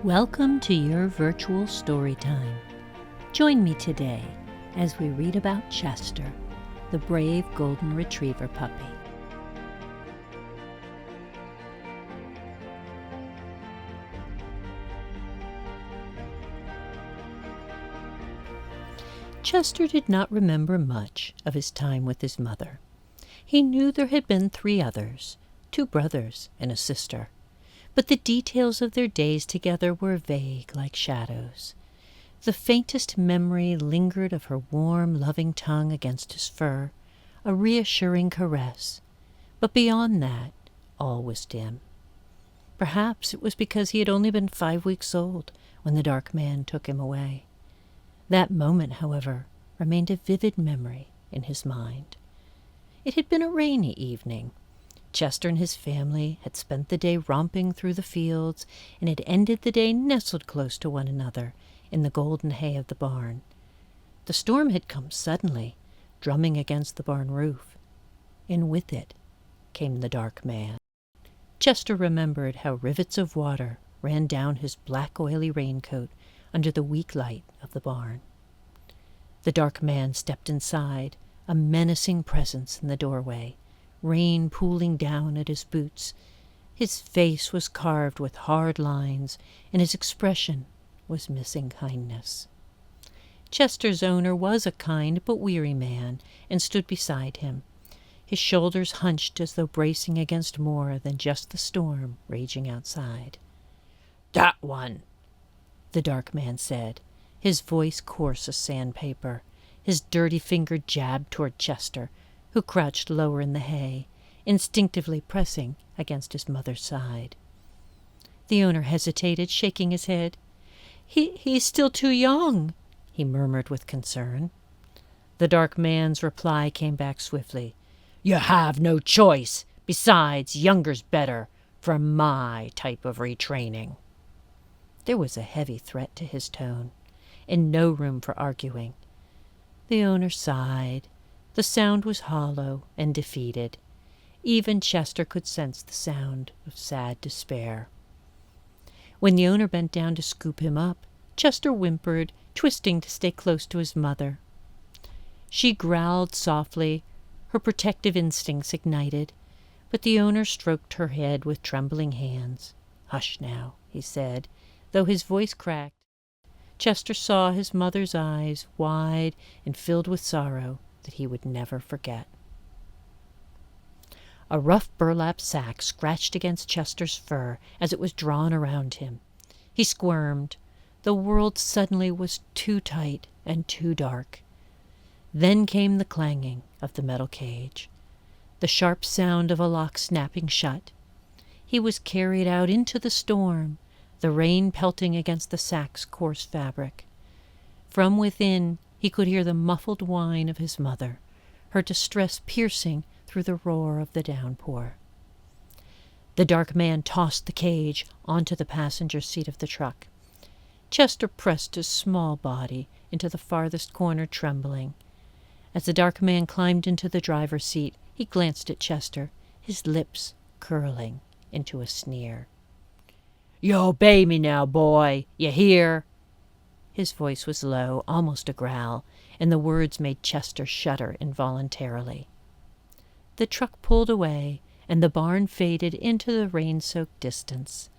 Welcome to your virtual story time. Join me today as we read about Chester, the brave golden retriever puppy. Chester did not remember much of his time with his mother. He knew there had been 3 others, 2 brothers and a sister. But the details of their days together were vague like shadows. The faintest memory lingered of her warm, loving tongue against his fur, a reassuring caress. But beyond that, all was dim. Perhaps it was because he had only been 5 weeks old when the dark man took him away. That moment, however, remained a vivid memory in his mind. It had been a rainy evening. Chester and his family had spent the day romping through the fields and had ended the day nestled close to one another in the golden hay of the barn. The storm had come suddenly, drumming against the barn roof, and with it came the dark man. Chester remembered how rivets of water ran down his black oily raincoat under the weak light of the barn. The dark man stepped inside, a menacing presence in the doorway, rain pooling down at his boots. His face was carved with hard lines, and his expression was missing kindness. Chester's owner was a kind but weary man, and stood beside him, his shoulders hunched as though bracing against more than just the storm raging outside. "That one," the dark man said, his voice coarse as sandpaper. His dirty finger jabbed toward Chester, who crouched lower in the hay, instinctively pressing against his mother's side. The owner hesitated, shaking his head. He's still too young," he murmured with concern. The dark man's reply came back swiftly. "You have no choice. Besides, younger's better for my type of retraining." There was a heavy threat to his tone, and no room for arguing. The owner sighed. The sound was hollow and defeated. Even Chester could sense the sound of sad despair. When the owner bent down to scoop him up, Chester whimpered, twisting to stay close to his mother. She growled softly, her protective instincts ignited, but the owner stroked her head with trembling hands. "Hush now," he said, though his voice cracked. Chester saw his mother's eyes, wide and filled with sorrow that he would never forget. A rough burlap sack scratched against Chester's fur as it was drawn around him. He squirmed. The world suddenly was too tight and too dark. Then came the clanging of the metal cage, the sharp sound of a lock snapping shut. He was carried out into the storm, the rain pelting against the sack's coarse fabric. From within he could hear the muffled whine of his mother, her distress piercing through the roar of the downpour. The dark man tossed the cage onto the passenger seat of the truck. Chester pressed his small body into the farthest corner, trembling. As the dark man climbed into the driver's seat, he glanced at Chester, his lips curling into a sneer. "You obey me now, boy. You hear?" His voice was low, almost a growl, and the words made Chester shudder involuntarily. The truck pulled away, and the barn faded into the rain-soaked distance.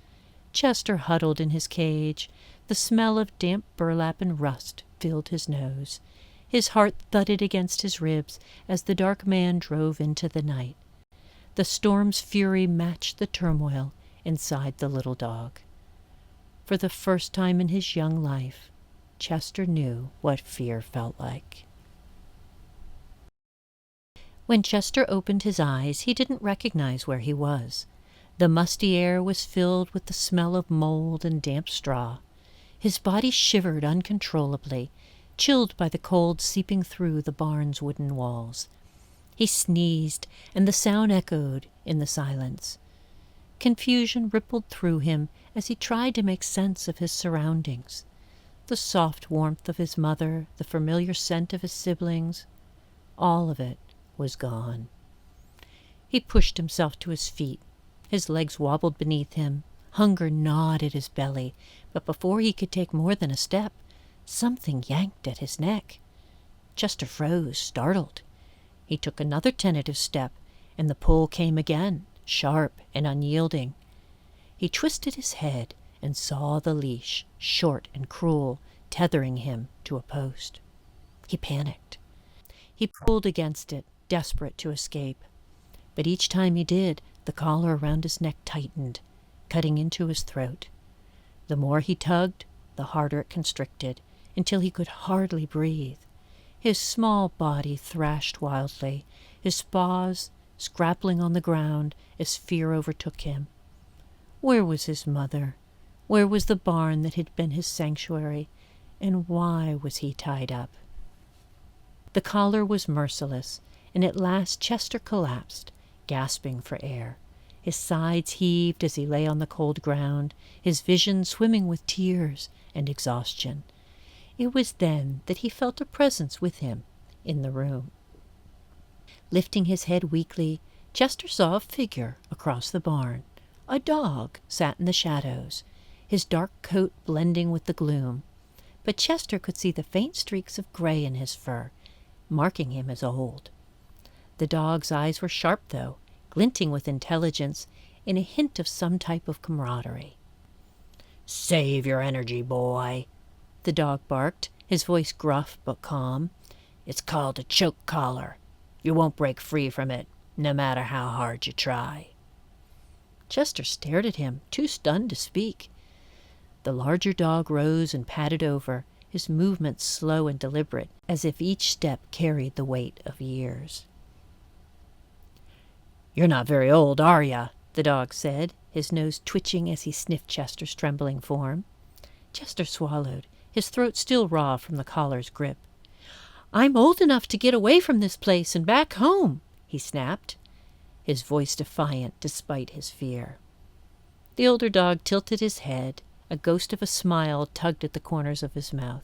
Chester huddled in his cage. The smell of damp burlap and rust filled his nose. His heart thudded against his ribs as the dark man drove into the night. The storm's fury matched the turmoil inside the little dog. For the first time in his young life, Chester knew what fear felt like. When Chester opened his eyes, he didn't recognize where he was. The musty air was filled with the smell of mold and damp straw. His body shivered uncontrollably, chilled by the cold seeping through the barn's wooden walls. He sneezed, and the sound echoed in the silence. Confusion rippled through him as he tried to make sense of his surroundings. The soft warmth of his mother, the familiar scent of his siblings, all of it was gone. He pushed himself to his feet. His legs wobbled beneath him. Hunger gnawed at his belly, but before he could take more than a step, something yanked at his neck. Chester froze, startled. He took another tentative step, and the pull came again, sharp and unyielding. He twisted his head and saw the leash, short and cruel, tethering him to a post. He panicked. He pulled against it, desperate to escape. But each time he did, the collar around his neck tightened, cutting into his throat. The more he tugged, the harder it constricted, until he could hardly breathe. His small body thrashed wildly, his paws scrabbling on the ground as fear overtook him. Where was his mother? Where was the barn that had been his sanctuary? And why was he tied up? The collar was merciless, and at last Chester collapsed, gasping for air. His sides heaved as he lay on the cold ground, his vision swimming with tears and exhaustion. It was then that he felt a presence with him in the room. Lifting his head weakly, Chester saw a figure across the barn. A dog sat in the shadows, his dark coat blending with the gloom. But Chester could see the faint streaks of gray in his fur, marking him as old. The dog's eyes were sharp, though, glinting with intelligence and a hint of some type of camaraderie. "Save your energy, boy," the dog barked, his voice gruff but calm. "It's called a choke collar. You won't break free from it, no matter how hard you try." Chester stared at him, too stunned to speak. The larger dog rose and padded over, his movements slow and deliberate, as if each step carried the weight of years. "You're not very old, are ya?" the dog said, his nose twitching as he sniffed Chester's trembling form. Chester swallowed, his throat still raw from the collar's grip. "I'm old enough to get away from this place and back home," he snapped, his voice defiant despite his fear. The older dog tilted his head, a ghost of a smile tugged at the corners of his mouth.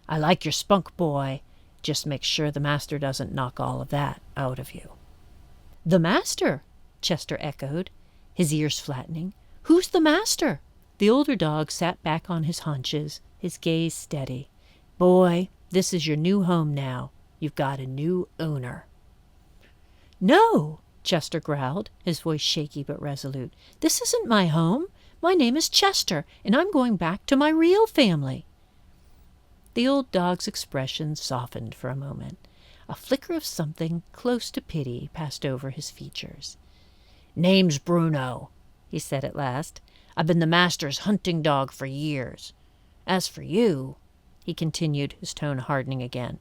"I like your spunk, boy. Just make sure the master doesn't knock all of that out of you." "The master?" Chester echoed, his ears flattening. "Who's the master?" The older dog sat back on his haunches, his gaze steady. "Boy, this is your new home now. You've got a new owner." "No," Chester growled, his voice shaky but resolute. "This isn't my home. My name is Chester, and I'm going back to my real family." The old dog's expression softened for a moment. A flicker of something close to pity passed over his features. "Name's Bruno," he said at last. "I've been the master's hunting dog for years. As for you," he continued, his tone hardening again,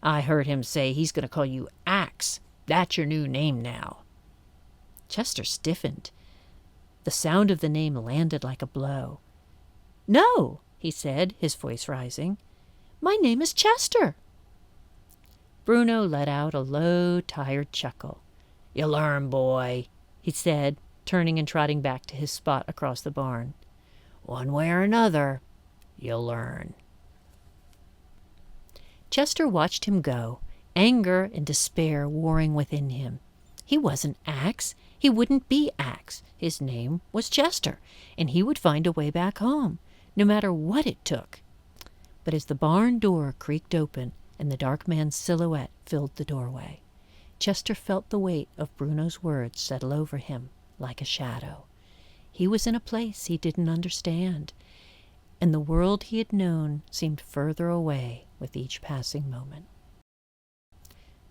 "I heard him say he's going to call you Axe. That's your new name now." Chester stiffened. The sound of the name landed like a blow. "No," he said, his voice rising. "My name is Chester." Bruno let out a low, tired chuckle. "You learn, boy," he said, turning and trotting back to his spot across the barn. "One way or another, you'll learn." Chester watched him go, anger and despair warring within him. He wasn't Axe. He wouldn't be Axe. His name was Chester, and he would find a way back home, no matter what it took. But as the barn door creaked open and the dark man's silhouette filled the doorway, Chester felt the weight of Bruno's words settle over him like a shadow. He was in a place he didn't understand, and the world he had known seemed further away with each passing moment.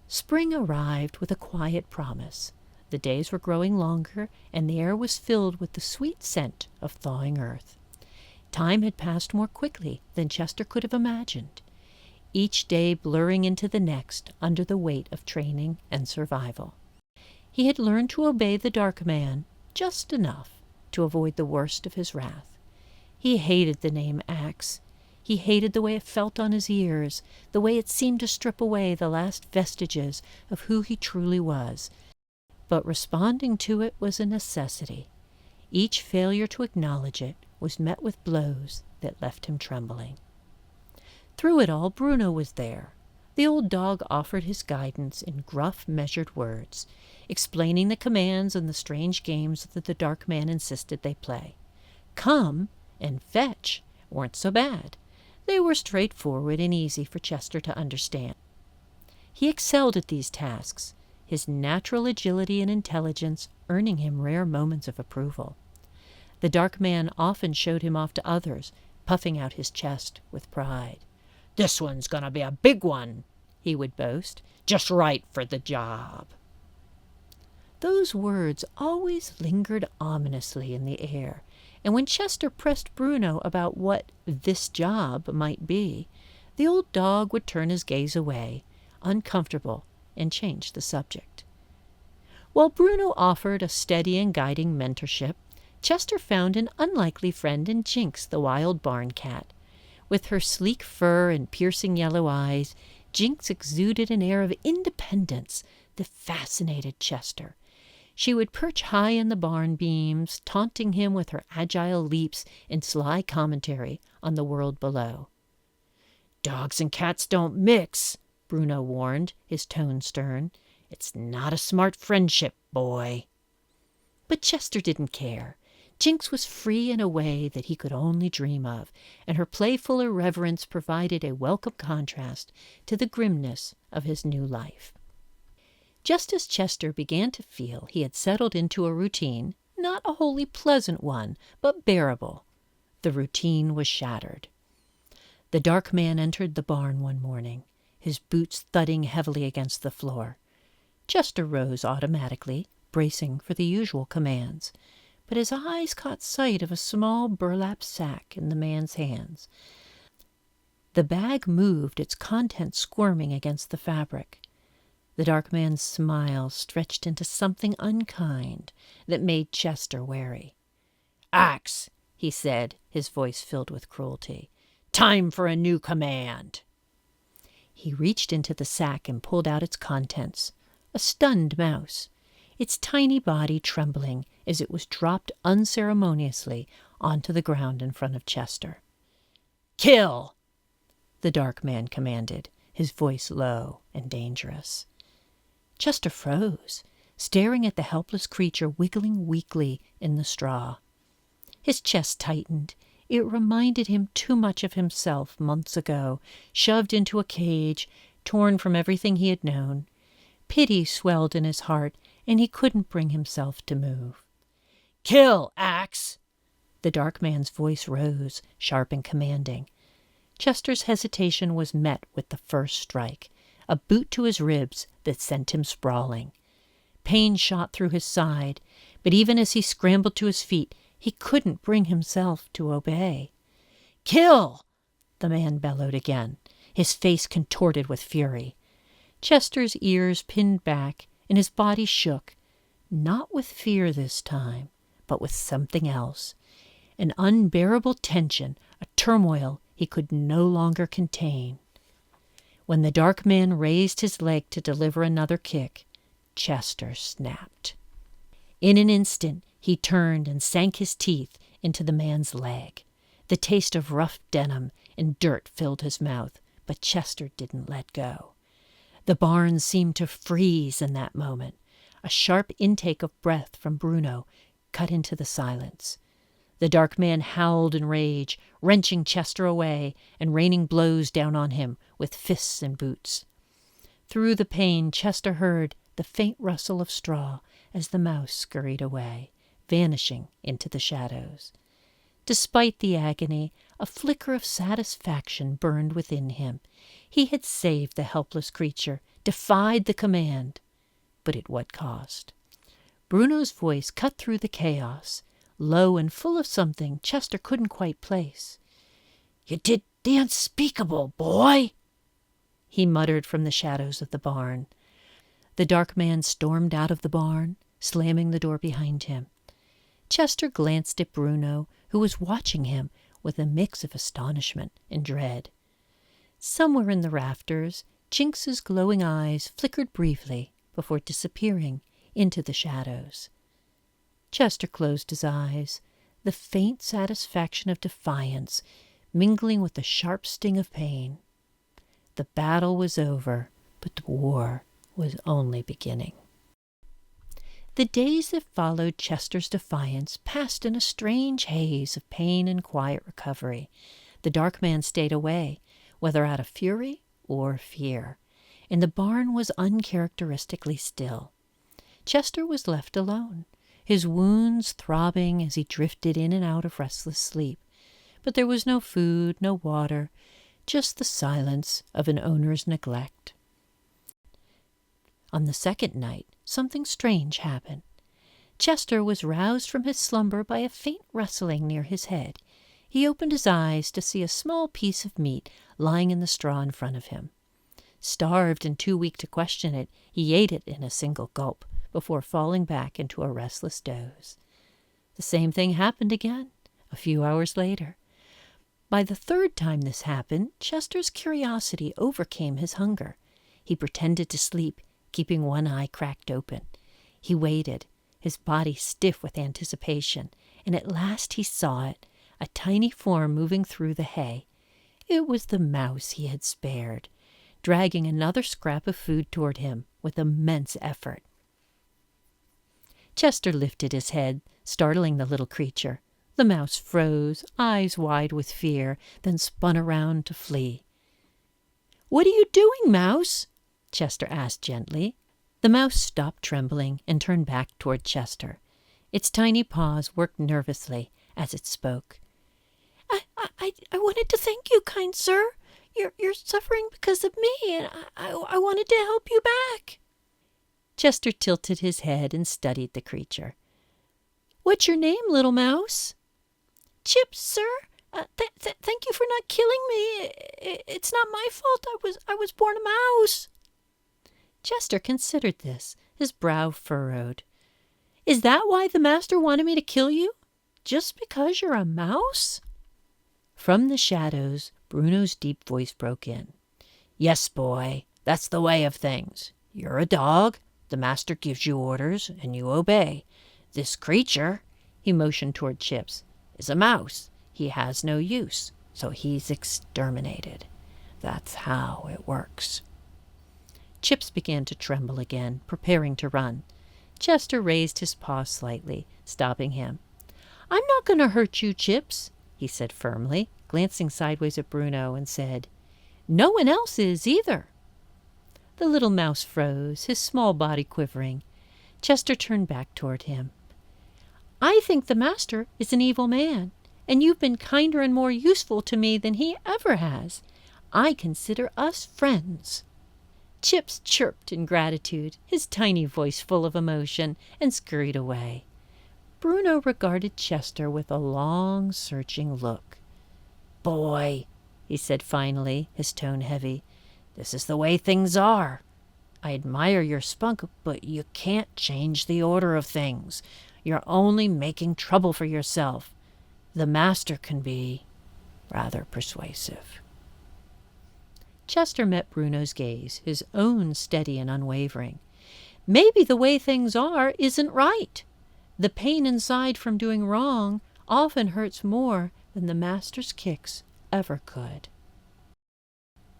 Spring arrived with a quiet promise. The days were growing longer, and the air was filled with the sweet scent of thawing earth. Time had passed more quickly than Chester could have imagined, each day blurring into the next under the weight of training and survival. He had learned to obey the dark man just enough to avoid the worst of his wrath. He hated the name Axe. He hated the way it felt on his ears, the way it seemed to strip away the last vestiges of who he truly was. But responding to it was a necessity. Each failure to acknowledge it was met with blows that left him trembling. Through it all, Bruno was there. The old dog offered his guidance in gruff, measured words. explaining the commands and the strange games that the dark man insisted they play. Come and fetch weren't so bad. They were straightforward and easy for Chester to understand. He excelled at these tasks, his natural agility and intelligence earning him rare moments of approval. The dark man often showed him off to others, puffing out his chest with pride. "This one's going to be a big one," he would boast, "just right for the job." Those words always lingered ominously in the air, and when Chester pressed Bruno about what this job might be, the old dog would turn his gaze away, uncomfortable, and change the subject. While Bruno offered a steady and guiding mentorship, Chester found an unlikely friend in Jinx, the wild barn cat. With her sleek fur and piercing yellow eyes, Jinx exuded an air of independence that fascinated Chester. She would perch high in the barn beams, taunting him with her agile leaps and sly commentary on the world below. "Dogs and cats don't mix," Bruno warned, his tone stern. "It's not a smart friendship, boy." But Chester didn't care. Jinx was free in a way that he could only dream of, and her playful irreverence provided a welcome contrast to the grimness of his new life. Just as Chester began to feel he had settled into a routine, not a wholly pleasant one, but bearable, the routine was shattered. The dark man entered the barn one morning, his boots thudding heavily against the floor. Chester rose automatically, bracing for the usual commands, but his eyes caught sight of a small burlap sack in the man's hands. The bag moved, its contents squirming against the fabric. The dark man's smile stretched into something unkind that made Chester wary. "Axe," he said, his voice filled with cruelty. "Time for a new command." He reached into the sack and pulled out its contents, a stunned mouse, its tiny body trembling as it was dropped unceremoniously onto the ground in front of Chester. "Kill!" the dark man commanded, his voice low and dangerous. Chester froze, staring at the helpless creature wiggling weakly in the straw. His chest tightened. It reminded him too much of himself months ago, shoved into a cage, torn from everything he had known. Pity swelled in his heart, and he couldn't bring himself to move. "Kill, Axe!" The dark man's voice rose, sharp and commanding. Chester's hesitation was met with the first strike, a boot to his ribs that sent him sprawling. Pain shot through his side, but even as he scrambled to his feet, he couldn't bring himself to obey. "Kill!" the man bellowed again, his face contorted with fury. Chester's ears pinned back, and his body shook, not with fear this time, but with something else, an unbearable tension, a turmoil he could no longer contain. When the dark man raised his leg to deliver another kick, Chester snapped. In an instant, he turned and sank his teeth into the man's leg. The taste of rough denim and dirt filled his mouth, but Chester didn't let go. The barn seemed to freeze in that moment. A sharp intake of breath from Bruno cut into the silence. The dark man howled in rage, wrenching Chester away and raining blows down on him with fists and boots. Through the pain, Chester heard the faint rustle of straw as the mouse scurried away, vanishing into the shadows. Despite the agony, a flicker of satisfaction burned within him. He had saved the helpless creature, defied the command. But at what cost? Bruno's voice cut through the chaos, low and full of something Chester couldn't quite place. "You did the unspeakable, boy," he muttered from the shadows of the barn. The dark man stormed out of the barn, slamming the door behind him. Chester glanced at Bruno, who was watching him with a mix of astonishment and dread. Somewhere in the rafters, Jinx's glowing eyes flickered briefly before disappearing into the shadows. Chester closed his eyes, the faint satisfaction of defiance mingling with the sharp sting of pain. The battle was over, but the war was only beginning. The days that followed Chester's defiance passed in a strange haze of pain and quiet recovery. The dark man stayed away, whether out of fury or fear, and the barn was uncharacteristically still. Chester was left alone, his wounds throbbing as he drifted in and out of restless sleep. But there was no food, no water, just the silence of an owner's neglect. On the second night, something strange happened. Chester was roused from his slumber by a faint rustling near his head. He opened his eyes to see a small piece of meat lying in the straw in front of him. Starved and too weak to question it, he ate it in a single gulp before falling back into a restless doze. The same thing happened again a few hours later. By the third time this happened, Chester's curiosity overcame his hunger. He pretended to sleep, keeping one eye cracked open. He waited, his body stiff with anticipation, and at last he saw it, a tiny form moving through the hay. It was the mouse he had spared, dragging another scrap of food toward him with immense effort. Chester lifted his head, startling the little creature. The mouse froze, eyes wide with fear, then spun around to flee. "What are you doing, Mouse?" Chester asked gently. The mouse stopped trembling and turned back toward Chester. Its tiny paws worked nervously as it spoke. I wanted to thank you, kind sir. You're suffering because of me, and I wanted to help you back." Chester tilted his head and studied the creature. "What's your name, little mouse?" "Chips, sir. Thank you for not killing me. It's not my fault. I was born a mouse." Chester considered this, his brow furrowed. "Is that why the master wanted me to kill you? Just because you're a mouse?" From the shadows, Bruno's deep voice broke in. "Yes, boy, that's the way of things. You're a dog. The master gives you orders, and you obey. This creature," he motioned toward Chips, "is a mouse. He has no use, so he's exterminated. That's how it works." Chips began to tremble again, preparing to run. Chester raised his paw slightly, stopping him. "I'm not going to hurt you, Chips," he said firmly, glancing sideways at Bruno, and said, "No one else is either." The little mouse froze, his small body quivering. Chester turned back toward him. "I think the master is an evil man, and you've been kinder and more useful to me than he ever has. I consider us friends." Chips chirped in gratitude, his tiny voice full of emotion, and scurried away. Bruno regarded Chester with a long, searching look. "Boy," he said finally, his tone heavy, "this is the way things are. I admire your spunk, but you can't change the order of things. You're only making trouble for yourself. The master can be rather persuasive." Chester met Bruno's gaze, his own steady and unwavering. "Maybe the way things are isn't right. The pain inside from doing wrong often hurts more than the master's kicks ever could."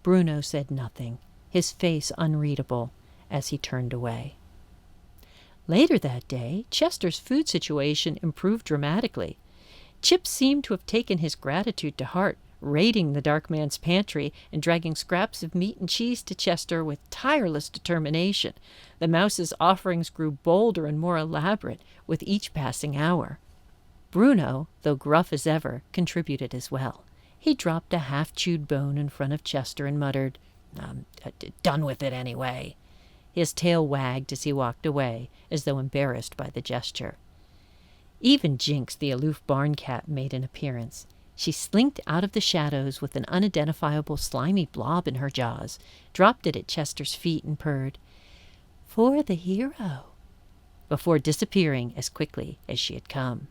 Bruno said nothing, his face unreadable, as he turned away. Later that day, Chester's food situation improved dramatically. Chip seemed to have taken his gratitude to heart, raiding the dark man's pantry and dragging scraps of meat and cheese to Chester with tireless determination. The mouse's offerings grew bolder and more elaborate with each passing hour. Bruno, though gruff as ever, contributed as well. He dropped a half-chewed bone in front of Chester and muttered, "Done with it anyway." His tail wagged as he walked away, as though embarrassed by the gesture. Even Jinx, the aloof barn cat, made an appearance. She slinked out of the shadows with an unidentifiable slimy blob in her jaws, dropped it at Chester's feet, and purred, "For the hero," before disappearing as quickly as she had come.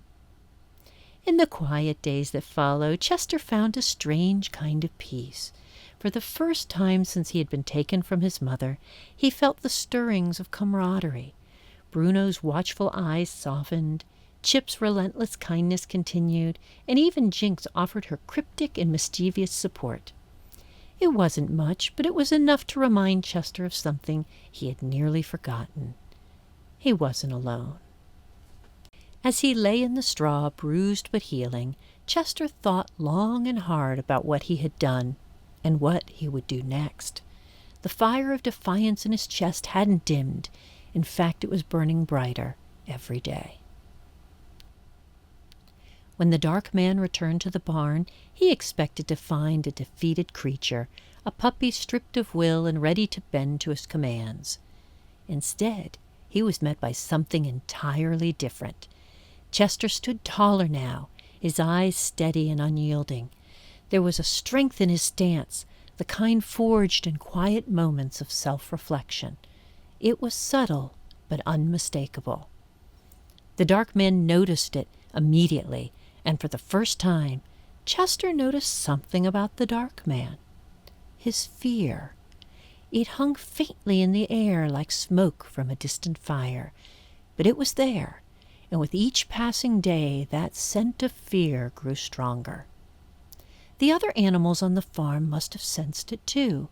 In the quiet days that followed, Chester found a strange kind of peace. For the first time since he had been taken from his mother, he felt the stirrings of camaraderie. Bruno's watchful eyes softened, Chip's relentless kindness continued, and even Jinx offered her cryptic and mischievous support. It wasn't much, but it was enough to remind Chester of something he had nearly forgotten. he wasn't alone. As he lay in the straw, bruised but healing, Chester thought long and hard about what he had done and what he would do next. The fire of defiance in his chest hadn't dimmed. In fact, it was burning brighter every day. When the dark man returned to the barn, he expected to find a defeated creature, a puppy stripped of will and ready to bend to his commands. Instead, he was met by something entirely different. Chester stood taller now, his eyes steady and unyielding. There was a strength in his stance, the kind forged in quiet moments of self-reflection. It was subtle, but unmistakable. The dark man noticed it immediately, and for the first time, Chester noticed something about the dark man. His fear. It hung faintly in the air like smoke from a distant fire, but it was there, and with each passing day that scent of fear grew stronger. The other animals on the farm must have sensed it too.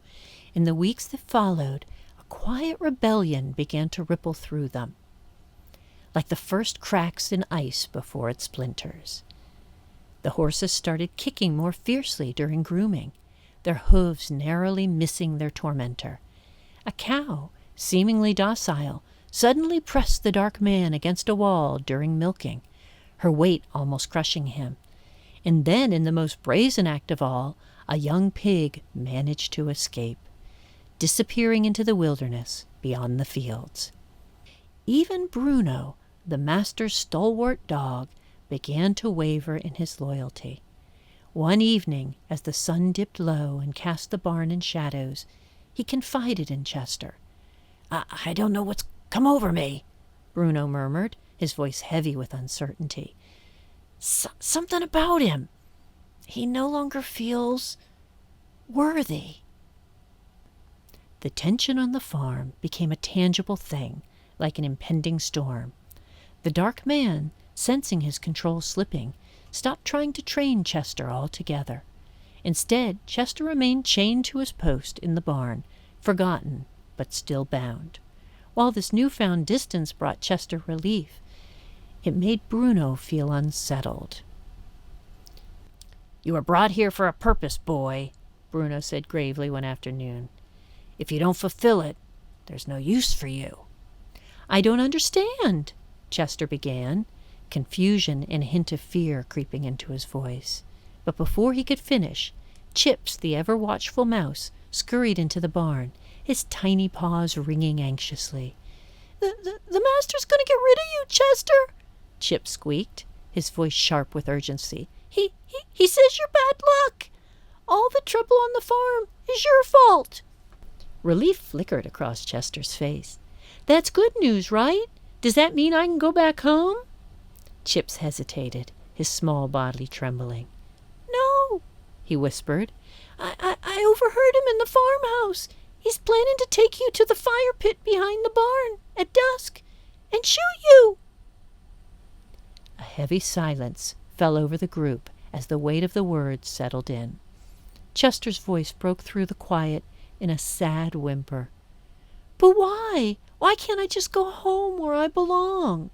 In the weeks that followed, a quiet rebellion began to ripple through them, like the first cracks in ice before it splinters. The horses started kicking more fiercely during grooming, their hooves narrowly missing their tormentor. A cow, seemingly docile, suddenly pressed the dark man against a wall during milking, her weight almost crushing him. And then, in the most brazen act of all, a young pig managed to escape, disappearing into the wilderness beyond the fields. Even Bruno, the master's stalwart dog, began to waver in his loyalty. One evening, as the sun dipped low and cast the barn in shadows, he confided in Chester. I don't know what's come over me," Bruno murmured, his voice heavy with uncertainty. Something about him. He no longer feels worthy." The tension on the farm became a tangible thing, like an impending storm. The dark man, sensing his control slipping, stopped trying to train Chester altogether. Instead, Chester remained chained to his post in the barn, forgotten but still bound. While this newfound distance brought Chester relief, it made Bruno feel unsettled. "You were brought here for a purpose, boy," Bruno said gravely one afternoon. "If you don't fulfill it, there's no use for you." "I don't understand," Chester began, confusion and a hint of fear creeping into his voice. But before he could finish, Chips, the ever-watchful mouse, scurried into the barn, his tiny paws wringing anxiously. The master's going to get rid of you, Chester," Chip squeaked, his voice sharp with urgency. He says you're bad luck. All the trouble on the farm is your fault." Relief flickered across Chester's face. "That's good news, right? Does that mean I can go back home?" Chips hesitated, his small body trembling. "No," he whispered. I overheard him in the farmhouse. He's planning to take you to the fire pit behind the barn at dusk and shoot you." A heavy silence fell over the group as the weight of the words settled in. Chester's voice broke through the quiet in a sad whimper. "But why? Why can't I just go home where I belong?"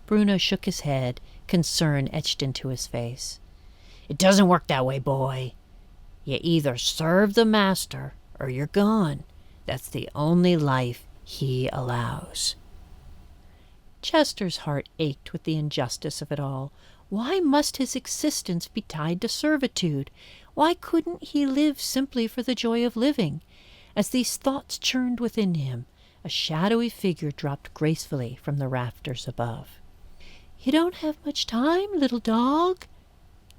Bruno shook his head, concern etched into his face. "It doesn't work that way, boy. You either serve the master or you're gone. That's the only life he allows." Chester's heart ached with the injustice of it all. Why must his existence be tied to servitude? Why couldn't he live simply for the joy of living? As these thoughts churned within him, a shadowy figure dropped gracefully from the rafters above. "You don't have much time, little dog,"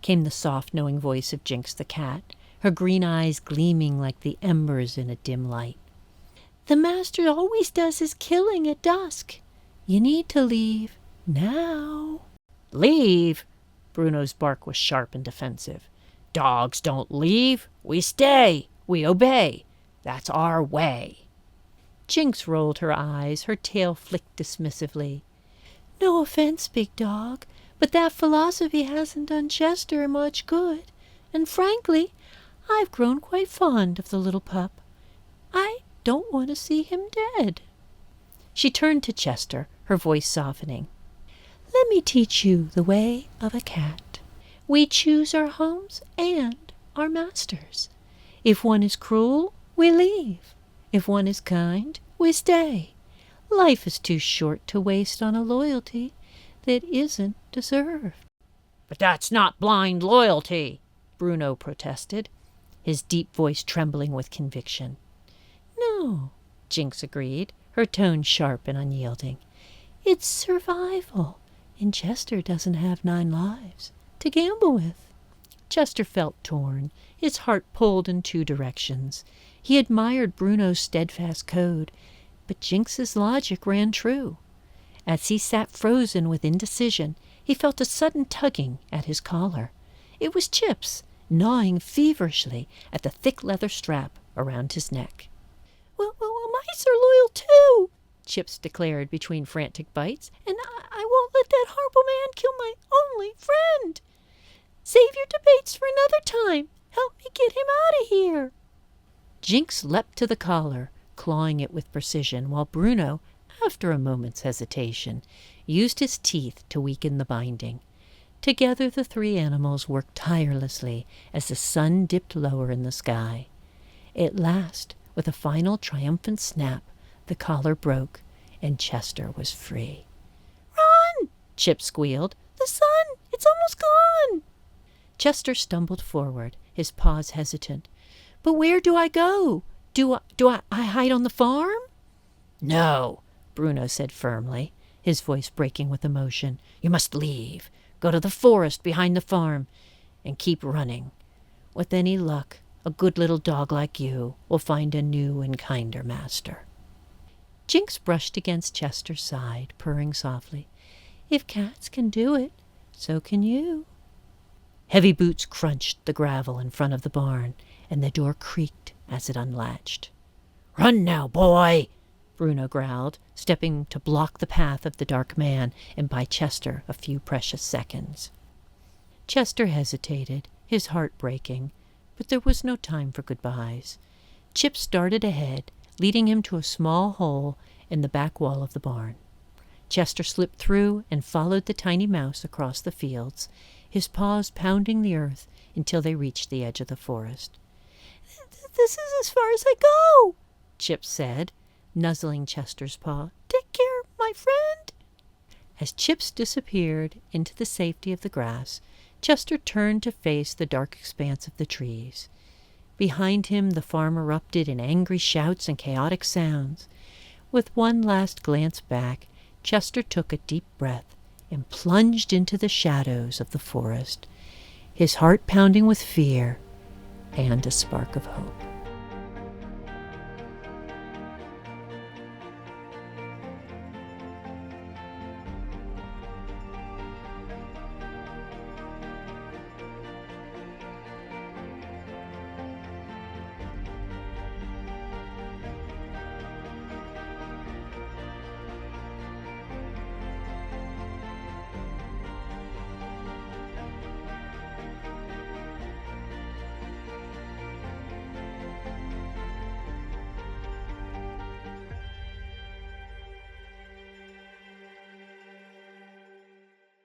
came the soft, knowing voice of Jinx the cat, her green eyes gleaming like the embers in a dim light. "The master always does his killing at dusk. You need to leave now." "Leave?" Bruno's bark was sharp and defensive. "Dogs don't leave. We stay. We obey. That's our way." Jinx rolled her eyes, her tail flicked dismissively. "No offense, big dog, but that philosophy hasn't done Chester much good, and frankly, I've grown quite fond of the little pup. I don't want to see him dead." She turned to Chester, her voice softening. "Let me teach you the way of a cat. We choose our homes and our masters. If one is cruel, we leave. If one is kind, we stay. Life is too short to waste on a loyalty that isn't deserved." "But that's not blind loyalty," Bruno protested, his deep voice trembling with conviction. "No," Jinx agreed, her tone sharp and unyielding. "It's survival, and Chester doesn't have 9 lives to gamble with." Chester felt torn, his heart pulled in 2 directions. He admired Bruno's steadfast code, but Jinx's logic ran true. As he sat frozen with indecision, he felt a sudden tugging at his collar. It was Chips, gnawing feverishly at the thick leather strap around his neck. Well, mice are loyal too," Chips declared between frantic bites, "and I won't let that horrible man kill my only friend. Save your debates for another time. Help me get him out of here." Jinx leapt to the collar, clawing it with precision, while Bruno, after a moment's hesitation, used his teeth to weaken the binding. Together the 3 animals worked tirelessly as the sun dipped lower in the sky. At last, with a final triumphant snap, the collar broke, and Chester was free. "Run!" Chip squealed. "The sun! It's almost gone!" Chester stumbled forward, his paws hesitant. "But where do I go? Do I hide on the farm?" "No," Bruno said firmly, his voice breaking with emotion. "You must leave. Go to the forest behind the farm, and keep running. With any luck, a good little dog like you will find a new and kinder master." Jinx brushed against Chester's side, purring softly. "If cats can do it, so can you." Heavy boots crunched the gravel in front of the barn, and the door creaked as it unlatched. "Run now, boy!" Bruno growled, stepping to block the path of the dark man and buy Chester a few precious seconds. Chester hesitated, his heart breaking, but there was no time for goodbyes. Chip started ahead, leading him to a small hole in the back wall of the barn. Chester slipped through and followed the tiny mouse across the fields, his paws pounding the earth until they reached the edge of the forest. "This is as far as I go," Chip said, nuzzling Chester's paw. "Take care, my friend." As Chips disappeared into the safety of the grass, Chester turned to face the dark expanse of the trees. Behind him the farm erupted in angry shouts and chaotic sounds. With one last glance back, Chester took a deep breath and plunged into the shadows of the forest, his heart pounding with fear and a spark of hope.